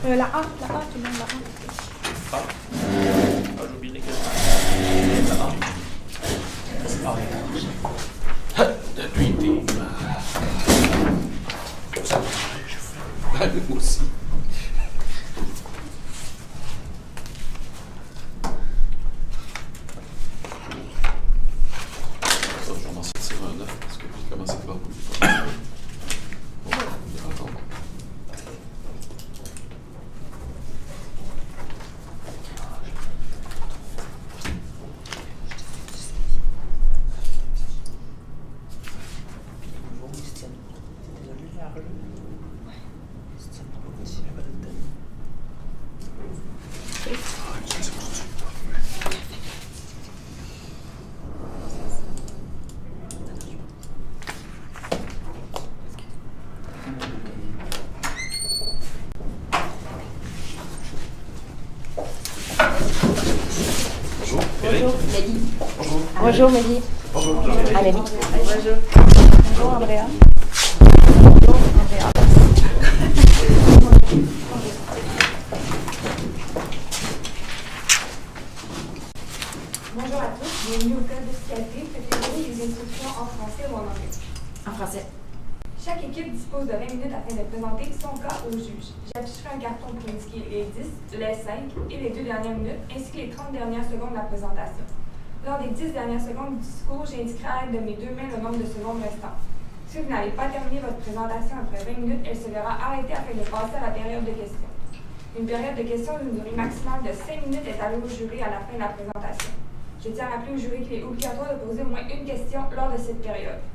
La A, tout le monde, la A. Ah, j'ai oublié que la A. The Dream Team. Ça va, je fais. Moi aussi. Ça, je vais m'en sortir un œuf parce que j'ai commencé à barbouiller. Bonjour, Maggie. Bonjour. Bonjour, Maggie. Bonjour. Amélie. Bonjour. Bonjour, Andrea. Bonjour, Andrea. Bonjour à tous, bienvenue au code de fiscalité. Préférez-vous les instructions en français ou en anglais? En français. Chaque équipe dispose de 20 minutes afin de présenter son cas au juge. J'afficherai un carton pour indiquer les 10, les 5 et les 2 dernières minutes, ainsi que les 30 dernières secondes de la présentation. Lors des 10 dernières secondes du discours, j'indiquerai à l'aide de mes 2 mains le nombre de secondes restantes. Si vous n'avez pas terminé votre présentation après 20 minutes, elle se verra arrêtée afin de passer à la période de questions. Une période de questions d'une durée maximale de 5 minutes est allouée au jury à la fin de la présentation. Je tiens à rappeler au jury qu'il est obligatoire de poser au moins une question lors de cette période.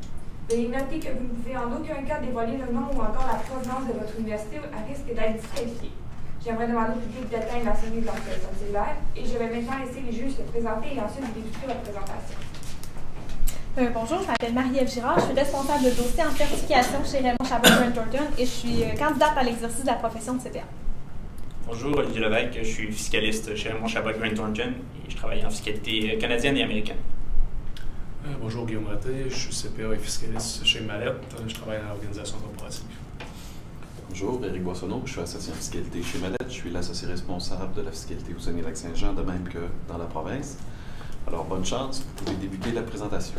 Veuillez noter que vous ne pouvez en aucun cas dévoiler le nom ou encore la provenance de votre université à risque d'être disqualifié. J'aimerais demander au public d'éteindre la sonnerie de leur cellulaire et je vais maintenant laisser les juges se présenter et ensuite vous débuter votre présentation. Bonjour, je m'appelle Marie-Ève Girard, je suis responsable de dossier en certification chez Raymond Chabot Grant Thornton et je suis candidate à l'exercice de la profession de CPA. Bonjour, Olivier Levesque, je suis fiscaliste chez Raymond Chabot Grant Thornton et je travaille en fiscalité canadienne et américaine. Bonjour, Guillaume Raté, je suis CPA et fiscaliste chez Mallette, je travaille dans l'organisation corporative. Bonjour, Éric Boissonneau, je suis associé en fiscalité chez Mallette. Je suis l'associé responsable de la fiscalité au Saguenay-Lac-Saint-Jean, de même que dans la province. Alors, bonne chance, vous pouvez débuter la présentation.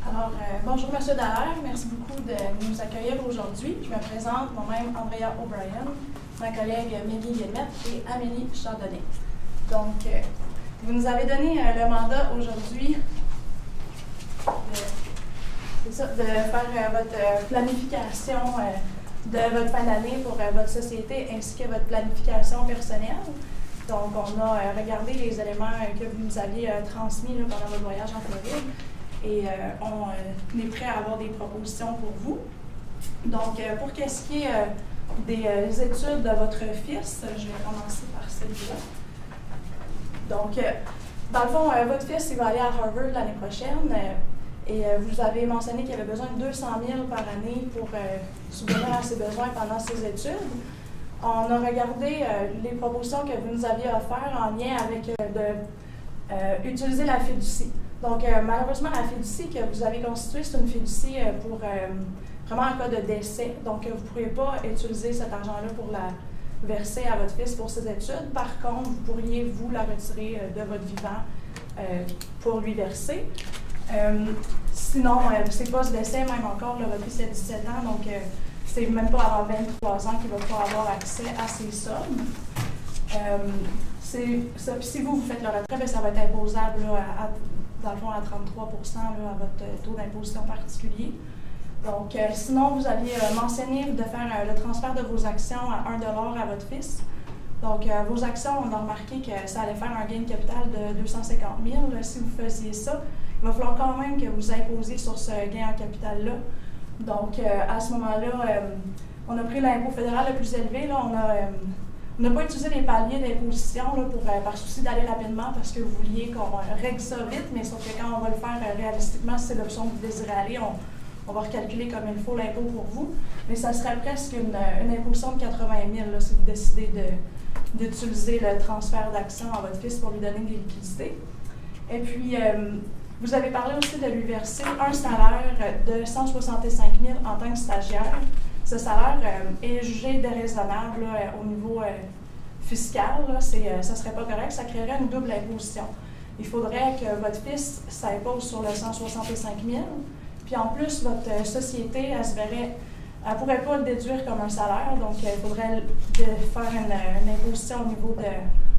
Alors, bonjour M. Dallaire, merci beaucoup de nous accueillir aujourd'hui. Je me présente moi-même Andrea O'Brien, ma collègue Maggie Guillemette et Amélie Chardonnay. Donc, vous nous avez donné le mandat aujourd'hui de faire votre planification de votre fin d'année pour votre société ainsi que votre planification personnelle. Donc, on a regardé les éléments que vous nous aviez transmis là, pendant votre voyage en Floride et on est prêt à avoir des propositions pour vous. Donc, pour qu'est-ce qui est des études de votre fils, je vais commencer par celle-là. Donc, dans le fond, votre fils il va aller à Harvard l'année prochaine et vous avez mentionné qu'il avait besoin de 200 000 par année pour subvenir à ses besoins pendant ses études. On a regardé les propositions que vous nous aviez offertes en lien avec utiliser la fiducie. Donc, malheureusement, la fiducie que vous avez constituée, c'est une fiducie pour vraiment en cas de décès. Donc, vous ne pourriez pas utiliser cet argent-là pour la verser à votre fils pour ses études. Par contre, vous pourriez, vous, la retirer de votre vivant pour lui verser. Sinon, c'est pas ce décès, même encore, là, votre fils a 17 ans, donc c'est même pas avant 23 ans qu'il va pouvoir avoir accès à ces sommes. Si vous faites le retrait, bien, ça va être imposable là, dans le fond à 33 là, à votre taux d'imposition particulier. Donc, sinon, vous aviez mentionné de faire le transfert de vos actions à 1 $ à votre fils. Donc, vos actions, on a remarqué que ça allait faire un gain de capital de 250 000. Si vous faisiez ça, il va falloir quand même que vous imposiez sur ce gain en capital-là. Donc, à ce moment-là, on a pris l'impôt fédéral le plus élevé. Là, on n'a pas utilisé les paliers d'imposition par souci d'aller rapidement parce que vous vouliez qu'on règle ça vite, mais sauf que quand on va le faire réalistiquement, si c'est l'option que vous désirez aller, on va recalculer comme il faut l'impôt pour vous. Mais ça serait presque une imposition de 80 000 là, si vous décidez d'utiliser le transfert d'actions à votre fils pour lui donner des liquidités. Et puis, vous avez parlé aussi de lui verser un salaire de 165 000 en tant que stagiaire. ce salaire est jugé déraisonnable là, au niveau fiscal. Ça ne serait pas correct, ça créerait une double imposition. Il faudrait que votre fils s'impose sur le 165 000, puis en plus, votre société, elle ne pourrait pas le déduire comme un salaire, donc il faudrait faire une imposition au niveau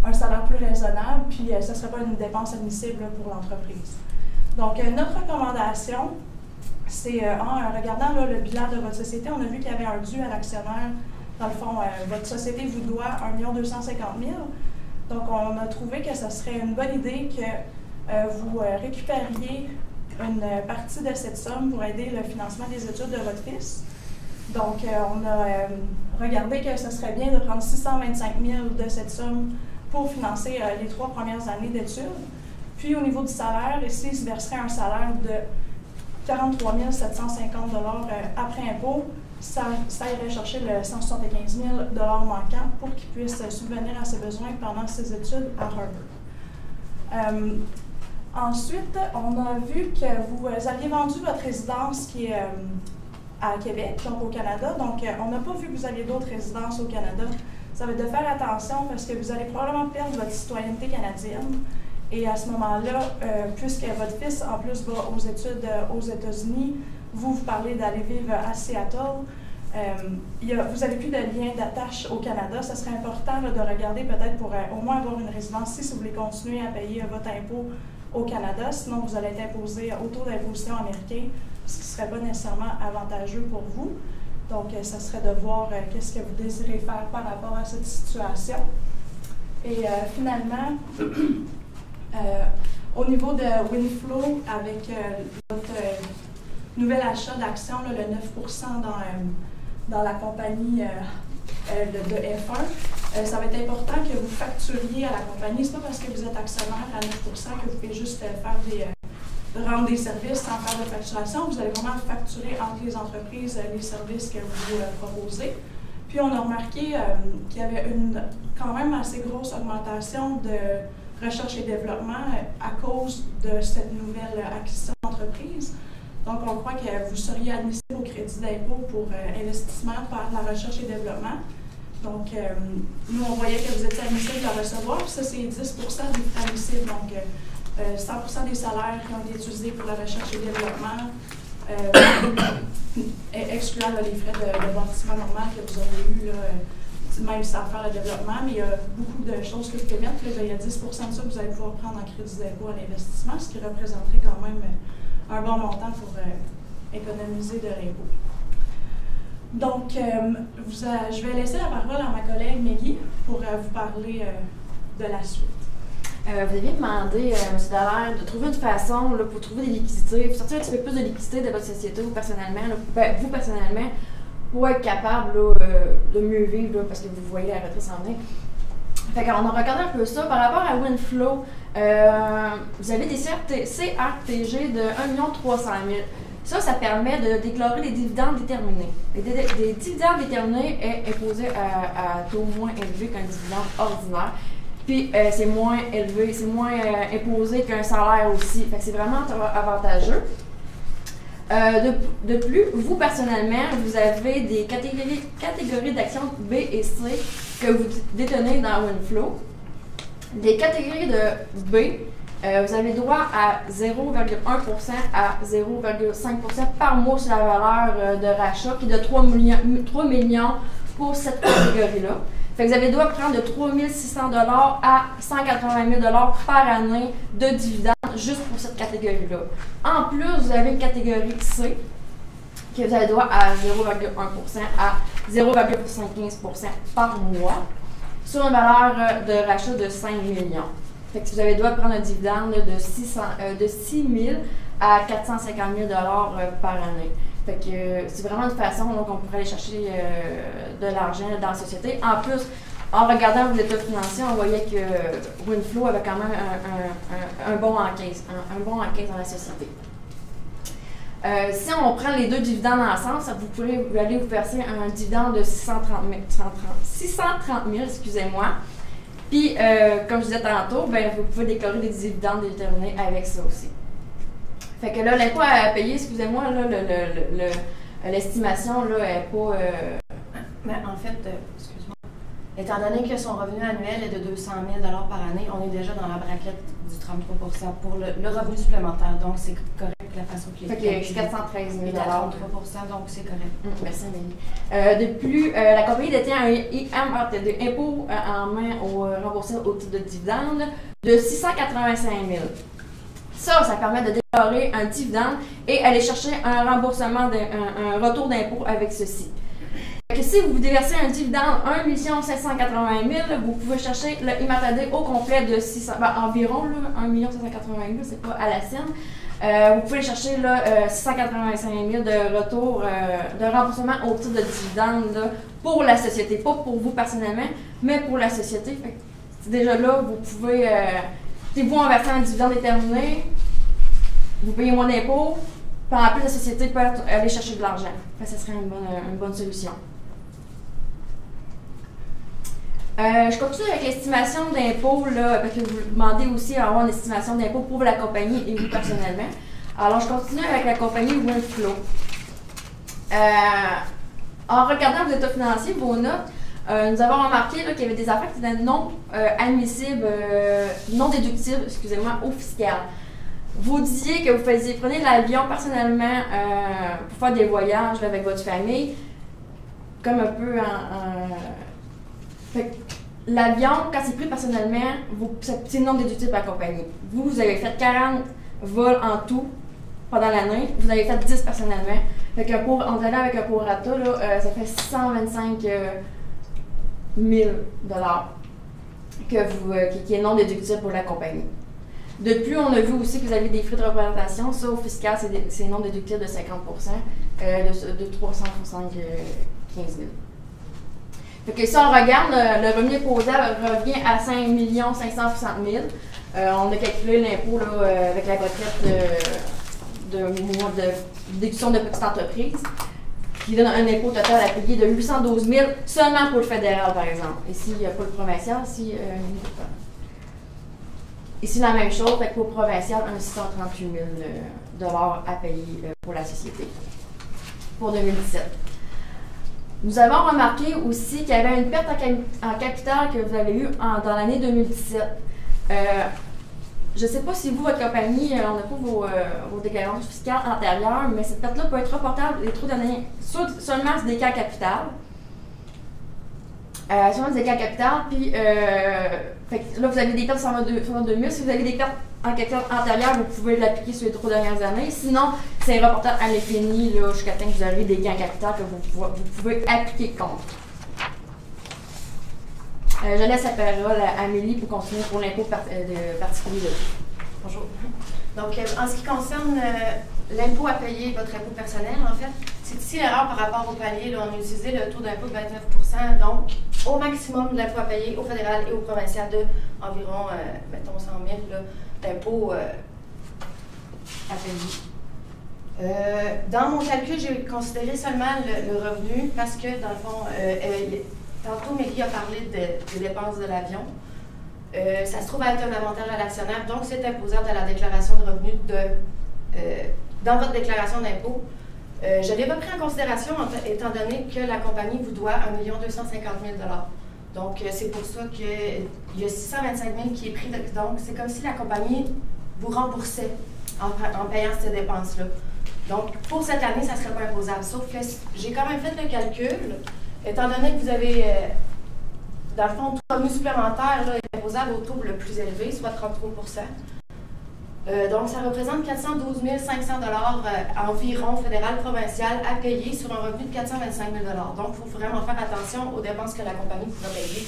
d'un salaire plus raisonnable, puis ce ne serait pas une dépense admissible là, pour l'entreprise. Donc, notre recommandation, c'est en regardant là, le bilan de votre société, on a vu qu'il y avait un dû à l'actionnaire. Dans le fond, votre société vous doit 1 250 000. Donc, on a trouvé que ce serait une bonne idée que vous récupériez une partie de cette somme pour aider le financement des études de votre fils. Donc, on a regardé que ce serait bien de prendre 625 000 de cette somme pour financer les 3 premières années d'études. Puis, au niveau du salaire, ici, il se verserait un salaire de 43 750 après impôt. Ça irait chercher le 175 000 manquant pour qu'il puisse subvenir à ses besoins pendant ses études à Harvard. Ensuite, on a vu que vous aviez vendu votre résidence qui est à Québec, donc au Canada. Donc, on n'a pas vu que vous aviez d'autres résidences au Canada. Ça va être de faire attention parce que vous allez probablement perdre votre citoyenneté canadienne. Et à ce moment-là, puisque votre fils, en plus, va aux études aux États-Unis, vous parlez d'aller vivre à Seattle, vous n'avez plus de lien d'attache au Canada. Ça serait important là, de regarder peut-être pour au moins avoir une résidence ici si vous voulez continuer à payer votre impôt au Canada. Sinon, vous allez être imposé au taux d'imposition américain, ce qui ne serait pas nécessairement avantageux pour vous. Donc, ça serait de voir qu'est-ce que vous désirez faire par rapport à cette situation. Et finalement, au niveau de WinFlow, avec votre nouvel achat d'actions, le 9% dans la compagnie de F1, ça va être important que vous facturiez à la compagnie. Ce n'est pas parce que vous êtes actionnaire à 9% que vous pouvez juste rendre des services sans faire de facturation. Vous allez vraiment facturer entre les entreprises les services que vous proposez. Puis on a remarqué qu'il y avait une quand même assez grosse augmentation de recherche et développement à cause de cette nouvelle acquisition d'entreprise. Donc, on croit que vous seriez admissible au crédit d'impôt pour investissement par la recherche et développement. Donc, nous, on voyait que vous étiez admissible à recevoir, puis ça, c'est 10 des admissibles. Donc, 100 des salaires qui ont été utilisés pour la recherche et développement, excluant là, les frais de bâtiment normal que vous aurez eu, même sans faire le développement, mais il y a beaucoup de choses que vous pouvez mettre. Là, il y a 10 de ça que vous allez pouvoir prendre en crédit d'impôt à l'investissement, ce qui représenterait quand même un bon montant pour économiser de l'impôt. Donc, je vais laisser la parole à ma collègue Maggie pour vous parler de la suite. Vous aviez demandé, M. Dallaire, de trouver une façon là, pour trouver des liquidités, pour sortir un petit peu plus de liquidités de votre société ou personnellement, là, vous personnellement, pour être capable là, de mieux vivre, là, parce que vous voyez la retraite s'en venir. Fait qu'on a regardé un peu ça. Par rapport à WinFlow, vous avez des CRTG de 1 300 000. Ça permet de déclarer des dividendes déterminés. Des dividendes déterminés est imposé à taux moins élevé qu'un dividende ordinaire. Puis c'est moins élevé, c'est moins imposé qu'un salaire aussi. Fait que c'est vraiment avantageux. De plus, vous personnellement, vous avez des catégories d'actions B et C que vous détenez dans WinFlow. Des catégories de B, vous avez droit à 0,1% à 0,5% par mois sur la valeur de rachat, qui est de 3 millions pour cette catégorie-là. Fait que vous avez droit à prendre de 3 600 $ à 180 000 $ par année de dividendes juste pour cette catégorie-là. En plus, vous avez une catégorie C, que vous avez droit à 0,1% à 0,75% par mois sur une valeur de rachat de 5 millions. Fait que vous avez droit de prendre un dividende de 6 000 à 450 000 $ par année. Fait que c'est vraiment une façon donc on pourrait aller chercher de l'argent dans la société. En plus, en regardant l'état financier, on voyait que WinFlow avait quand même un bon en caisse, un bon en caisse dans la société. Si on prend les deux dividendes ensemble, vous pourrez aller vous verser un dividende de 630 000, excusez-moi. Puis, comme je disais tantôt, ben, vous pouvez déclarer des dividendes déterminés avec ça aussi. Fait que là, l'impôt à payer, excusez-moi, là, l'estimation n'est pas... Mais en fait, excuse-moi, étant donné que son revenu annuel est de 200 000 par année, on est déjà dans la braquette du 33 pour le revenu supplémentaire. Donc, c'est correct la façon qu'il est calculé. C'est 413 000 Il est à 33 donc c'est correct. Merci, Amélie. De plus, la compagnie détient un IMATD, impôt en main remboursé au titre de dividende, de 685 000. Ça permet de déclarer un dividende et aller chercher un remboursement, un retour d'impôt avec ceci. Que si vous déversez un dividende 1 780 000, vous pouvez chercher le IMATD au complet de 600, environ là, 1 780 000, c'est pas à la scène. Vous pouvez chercher là, 685 000 de retour, de remboursement au titre de dividende là, pour la société, pas pour vous personnellement, mais pour la société. Fait que, déjà là, vous pouvez, si vous en versez un dividende déterminé, vous payez moins d'impôts, puis en plus la société peut aller chercher de l'argent. Ça serait une bonne solution. Je continue avec l'estimation d'impôt, parce que vous demandez aussi à avoir une estimation d'impôt pour la compagnie et vous personnellement. Alors, je continue avec la compagnie Winflow. En regardant vos états financiers, vos notes, nous avons remarqué qu'il y avait des affaires qui étaient non admissibles, non déductibles, excusez-moi, au fiscal. Vous disiez que vous prenez l'avion personnellement pour faire des voyages là, avec votre famille, comme un peu l'avion, quand c'est pris personnellement, c'est non déductible par la compagnie. Vous avez fait 40 vols en tout pendant l'année, vous avez fait 10 personnellement. Fait en allant avec un prorata, ça fait 625 000 $ qui est non déductible pour la compagnie. De plus, on a vu aussi que vous avez des frais de représentation. Ça, au fiscal, c'est non déductible de 50 de 375 000. Fait que si on regarde, le revenu imposable revient à 5 560 000. On a calculé l'impôt avec la retraite de déduction de petite entreprise, qui donne un impôt total à payer de 812 000 seulement pour le fédéral, par exemple. Ici, il n'y a pas le provincial. Ici, la même chose, fait que pour le provincial, un 638 000 $ à payer pour la société pour 2017. Nous avons remarqué aussi qu'il y avait une perte en capital que vous avez eue dans l'année 2017. Je ne sais pas si vous, votre compagnie, on n'a pas vos déclarations fiscales antérieures, mais cette perte-là peut être reportable les 3 derniers, seulement sur des cas capital. Seulement des cas capital, puis là, vous avez des pertes sur 2000. Si vous avez des pertes en capital antérieures, vous pouvez l'appliquer sur les 3 dernières années. Sinon, c'est reportable à l'infini jusqu'à temps que vous avez des gains en capital que vous pouvez appliquer contre. Je laisse la parole à Amélie pour continuer pour l'impôt particulier. Bonjour. Donc, en ce qui concerne l'impôt à payer, votre impôt personnel, en fait, c'est ici l'erreur par rapport au palier. Là, on a utilisé le taux d'impôt de 29 %, donc au maximum de l'impôt à payer au fédéral et au provincial de environ, mettons, 100 000 d'impôt à payer. Dans mon calcul, j'ai considéré seulement le revenu parce que, dans le fond, tantôt, Mélie a parlé des dépenses de l'avion. Ça se trouve à être un avantage à l'actionnaire, donc c'est imposable à la déclaration de revenus dans votre déclaration d'impôt. Je l'ai pas pris en considération étant donné que la compagnie vous doit 1 250 000 $. Donc, c'est pour ça qu'il y a 625 000 qui est pris. Donc, c'est comme si la compagnie vous remboursait en payant ces dépenses-là. Donc, pour cette année, ça ne serait pas imposable. Sauf que j'ai quand même fait le calcul, étant donné que vous avez, dans le fond, tout revenu supplémentaire là, est imposable au taux le plus élevé, soit 33 %. Donc, ça représente 412 500 $ environ fédéral, provincial à payer sur un revenu de 425 000 $. Donc, il faut vraiment faire attention aux dépenses que la compagnie pourra payer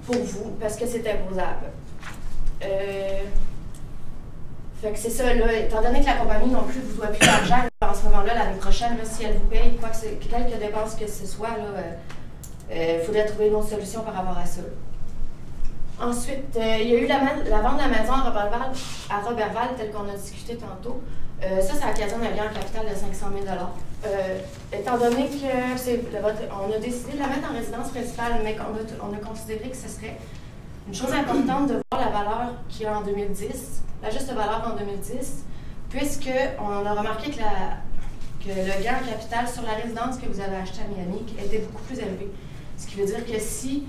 pour vous, parce que c'est imposable. Fait que c'est ça, là, étant donné que la compagnie non plus ne vous doit plus d'argent, en ce moment-là, l'année prochaine, là, si elle vous paye quelques dépenses que ce soit, il faudrait trouver une autre solution par rapport à ça. Ensuite, il y a eu la vente de la maison à Roberval, tel qu'on a discuté tantôt. Ça occasionne un gain en capital de 500 000 $. Étant donné que on a décidé de la mettre en résidence principale, mais on a considéré que ce serait une chose importante de voir la valeur qu'il y a en 2010, la juste valeur en 2010, puisqu'on a remarqué que que le gain en capital sur la résidence que vous avez achetée à Miami était beaucoup plus élevé. Ce qui veut dire que si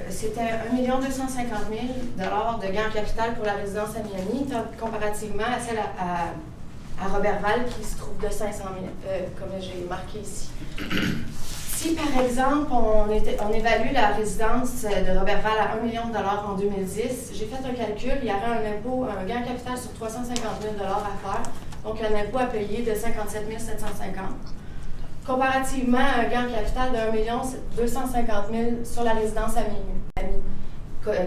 c'était 1 250 000 $ de gain en capital pour la résidence à Miami, comparativement à celle à Roberval qui se trouve de 500 000, comme j'ai marqué ici. Si, par exemple, on évalue la résidence de Roberval à 1 million de $ en 2010, j'ai fait un calcul, il y aurait un gain en capital sur 350 000 $ à faire, donc un impôt à payer de 57 750 $. Comparativement à un gain en capital de 1 250 000 $ sur la résidence à Miami,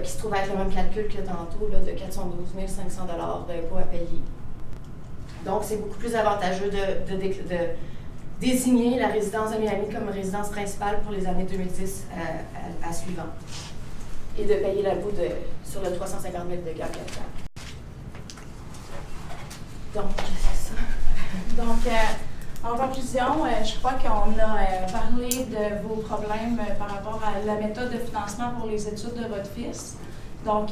qui se trouve être le même calcul que tantôt, là, de 412 500 $ d'impôt à payer. Donc, c'est beaucoup plus avantageux de désigner la résidence de Miami comme résidence principale pour les années 2010 à suivant et de payer l'impôt sur le 350 000 de gain capital. Donc, c'est ça. Donc, en conclusion, je crois qu'on a parlé de vos problèmes par rapport à la méthode de financement pour les études de votre fils. Donc,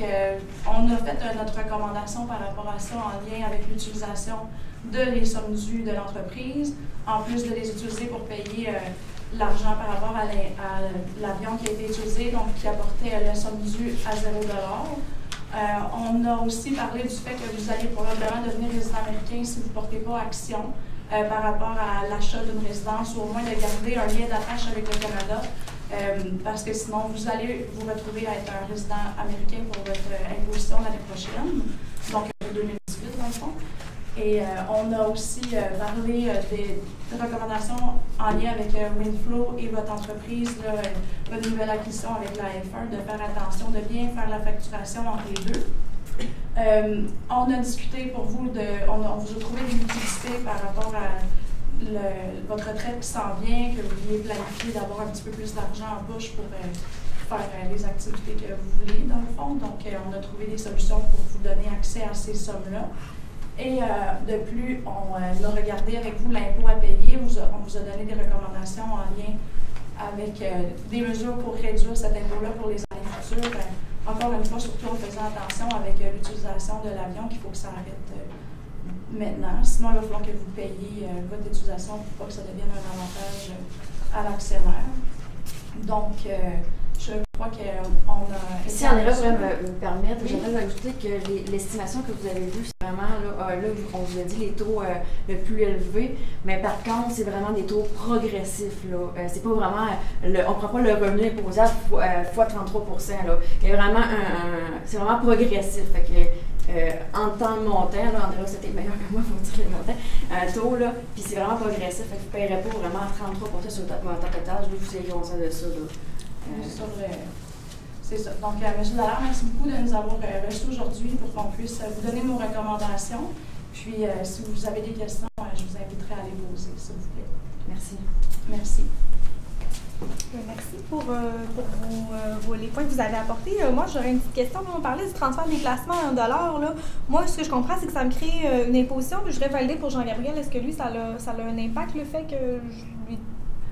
on a fait notre recommandation par rapport à ça en lien avec l'utilisation de les sommes dues de l'entreprise, en plus de les utiliser pour payer l'argent par rapport à l'avion qui a été utilisé, donc qui apportait la somme due à 0 $. On a aussi parlé du fait que vous allez probablement devenir résident américain si vous ne portez pas action par rapport à l'achat d'une résidence, ou au moins de garder un lien d'attache avec le Canada. Parce que sinon, vous allez vous retrouver à être un résident américain pour votre imposition l'année prochaine, donc 2018 dans le fond. Et on a aussi parlé des recommandations en lien avec Winflow et votre entreprise, là, votre nouvelle acquisition avec la F1, de faire attention, de bien faire la facturation entre les deux. On a discuté pour vous, on vous a trouvé des utilités par rapport à votre retraite qui s'en vient, que vous vouliez planifier d'avoir un petit peu plus d'argent en poche pour faire les activités que vous voulez, dans le fond. Donc, on a trouvé des solutions pour vous donner accès à ces sommes-là. Et de plus, on a regardé avec vous l'impôt à payer. On vous a donné des recommandations en lien avec des mesures pour réduire cet impôt-là pour les années futures. Encore une fois, surtout en faisant attention avec l'utilisation de l'avion, qu'il faut que ça arrête maintenant. Sinon, il va falloir que vous payiez votre utilisation pour pas que ça devienne un avantage à l'actionnaire. Donc, je crois qu'on a... Si Andrea pourrait me permettre, j'aimerais ajouter que l'estimation que vous avez vue, c'est vraiment, là, on vous a dit les taux le plus élevés, mais par contre, c'est vraiment des taux progressifs. C'est pas vraiment, on ne prend pas le revenu imposable fois 33%. Là. Il y a vraiment c'est vraiment progressif. Fait que, en temps montant, là, Andrea, c'était meilleur que moi pour dire les montants, taux, là, puis c'est vraiment progressif. Fait que vous ne payerez pas vraiment 33% sur le montant total, je veux que vous soyez conscient de ça. Là. C'est ça. Donc, M. Dallaire, merci beaucoup de nous avoir reçus aujourd'hui pour qu'on puisse vous donner nos recommandations. Puis, si vous avez des questions, je vous inviterai à les poser, s'il vous plaît. Merci. Merci. Merci pour les points que vous avez apportés. Moi, j'aurais une petite question. On parlait du transfert des placements en dollars. Là. Moi, ce que je comprends, c'est que ça me crée une imposition. Puis je voudrais valider pour Jean-Gabriel. Est-ce que lui, ça a un impact, le fait que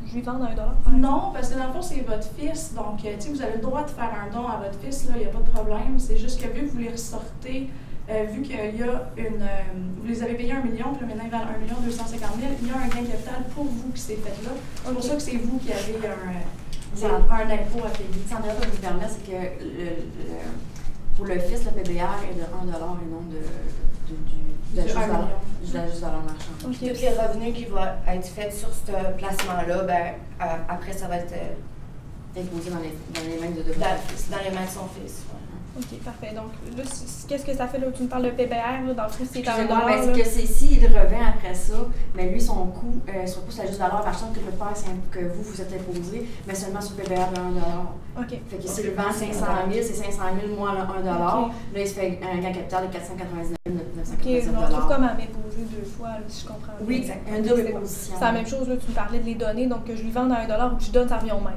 je lui vende $1? Non, parce que dans le fond, c'est votre fils. Donc, vous avez le droit de faire un don à votre fils. Il n'y a pas de problème. C'est juste que vu que vous les ressortez, vu qu'il y a vous les avez payés 1 million, puis maintenant ils valent 1 250 000, il y a un gain capital pour vous qui s'est fait là. C'est pour ça que c'est vous qui avez un impôt à payer. Sandra va vous permettre, c'est que pour le fils, le PBR est de 1 $ et non de juste dollar marchand. Okay. Tous les revenus qui vont être faits sur ce placement-là, après, ça va être imposé dans les mains de fils. Dans les mains de son fils. Ouais. OK, parfait. Donc, là, qu'est-ce que ça fait, là? Tu me parles de PBR, là, dans le fond, c'est $1. C'est que s'il revient après ça, mais lui, son coût, son coût, c'est juste dollar marchand que le père, c'est que vous êtes imposé, mais seulement sur PBR de 1 $. OK. Fait que s'il vend 500 000, c'est 500 000 moins le 1 $. Okay. Là, il se fait un gain capital de 499 999 $. OK, on trouve comme à m'imposer 2 fois, là, si je comprends bien. Oui, exactement. Une double imposition. C'est la même chose, là, tu me parlais de les donner, donc que je lui vende à 1 $ ou que je donne, ça revient au même.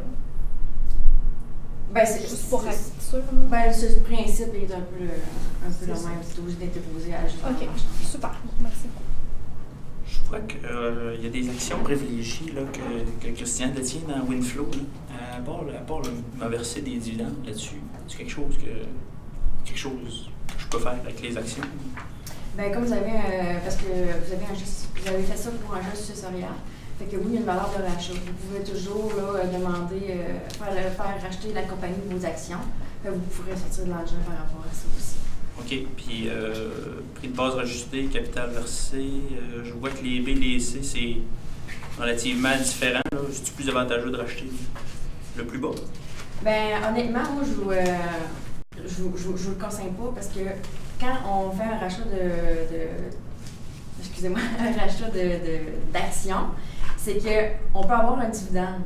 Ben, c'est juste pour être sûr. Ben, ce principe est un peu le même. C'est obligé d'être posé à agir. OK, super. Merci beaucoup. Je crois qu'il y a des actions privilégiées là, que Christian détient dans Winflow. Là. À part m'a versé des dividendes là-dessus. C'est quelque chose que je peux faire avec les actions. Ben, comme vous avez, parce que vous avez fait ça pour un geste successorial, fait que oui, il y a une valeur de rachat. Vous pouvez toujours là, demander, faire racheter la compagnie de vos actions. Vous pourrez sortir de l'argent par rapport à ça aussi. OK. Puis, prix de base rajusté, capital versé, je vois que les B et les C, c'est relativement différent. C'est plus avantageux de racheter le plus bas? Ben, honnêtement, moi, je vous le conseille pas parce que quand on fait un rachat excusez-moi, un rachat d'actions, c'est qu'on peut avoir un dividende.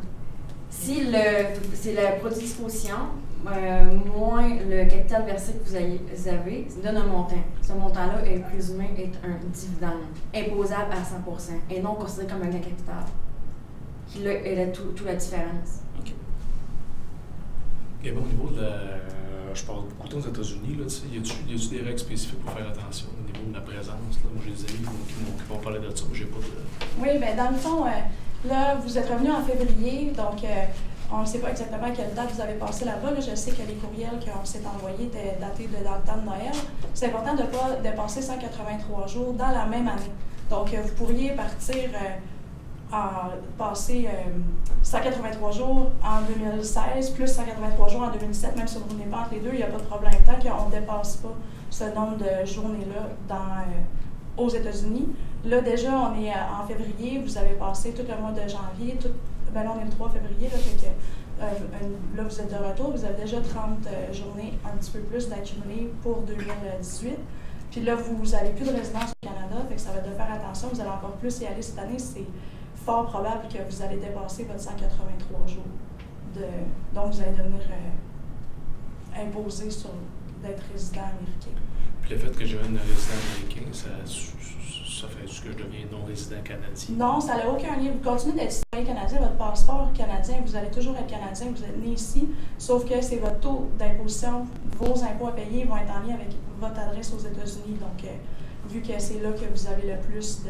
Si c'est le produit d'exposition, moins le capital versé que vous avez, donne un montant. Ce montant-là est présumé être un dividende imposable à 100% et non considéré comme un gain capital. Qui là est toute la différence. OK. Et bon, au niveau de je parle beaucoup aux États-Unis, là, y a-t-il des règles spécifiques pour faire attention au niveau de la présence? Là? Moi, j'ai des amis qui vont parler de ça, mais j'ai pas de... Oui, bien, dans le fond, là, vous êtes revenu en février, donc on ne sait pas exactement à quelle date vous avez passé là-bas. Là, je sais que les courriels qu'on s'est envoyés étaient datés dans le temps de Noël. C'est important de ne pas dépasser 183 jours dans la même année. Donc, vous pourriez partir... passer 183 jours en 2016, plus 183 jours en 2017, même si vous n'est pas entre les deux, il n'y a pas de problème. Tant qu'on ne dépasse pas ce nombre de journées-là aux États-Unis. Là, déjà, on est en février, vous avez passé tout le mois de janvier, là, on est le 3 février, là, fait que, là, vous êtes de retour, vous avez déjà 30 journées, un petit peu plus d'accumulées pour 2018. Puis là, vous n'avez plus de résidence au Canada, fait que ça va de faire attention, vous allez encore plus y aller cette année, c'est fort probable que vous allez dépasser votre 183 jours. Donc, vous allez devenir imposé sur d'être résident américain. Puis le fait que je devienne résident américain, ça fait que je deviens non-résident canadien? Non, ça n'a aucun lien. Vous continuez d'être citoyen canadien, votre passeport canadien, vous allez toujours être canadien, vous êtes né ici, sauf que c'est votre taux d'imposition, vos impôts à payer vont être en lien avec votre adresse aux États-Unis. Donc, vu que c'est là que vous avez le plus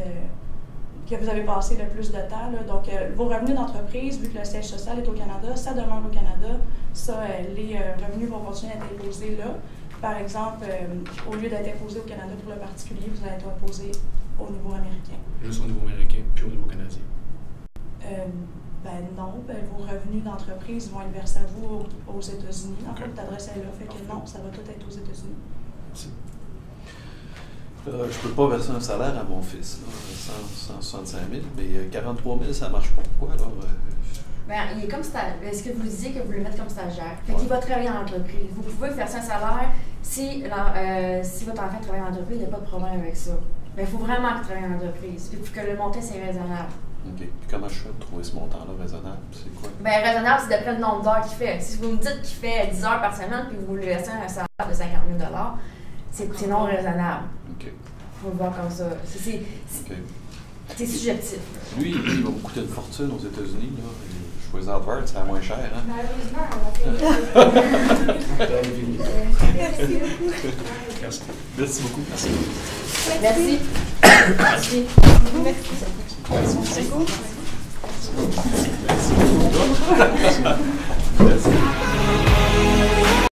que vous avez passé le plus de temps. Là. Donc, vos revenus d'entreprise, vu que le siège social est au Canada, ça demeure au Canada. Ça, les revenus vont continuer à être imposés là. Par exemple, au lieu d'être imposé au Canada pour le particulier, vous allez être imposé au niveau américain. Juste au niveau américain, puis au niveau canadien? Non. Vos revenus d'entreprise vont être versés à vous aux États-Unis. En fait, votre adresse est là. Fait que non, ça va tout être aux États-Unis. Merci. Je ne peux pas verser un salaire à mon fils, là, 165 000, mais 43 000, ça ne marche pas. Pourquoi, alors? Bien, il est comme stagiaire. Est-ce que vous disiez que vous le mettez comme stagiaire? Fait qu'il va travailler en entreprise. Vous pouvez verser un salaire si votre enfant travaille en entreprise, il n'y a pas de problème avec ça. Mais il faut vraiment qu'il travaille en entreprise. Il faut que le montant soit raisonnable. OK. Puis comment je fais pour trouver ce montant-là raisonnable? C'est quoi? Bien, raisonnable, c'est d'après le nombre d'heures qu'il fait. Si vous me dites qu'il fait 10 heures par semaine puis vous lui laissez un salaire de 50 000 c'est non raisonnable. OK. Il faut le voir comme ça. C'est subjectif. Lui, il va me coûter une fortune aux États-Unis. Je choisis Harvard, c'est la moins cher. Hein? Malheureusement, on a fait... Merci beaucoup. Merci. Merci. Merci. Merci.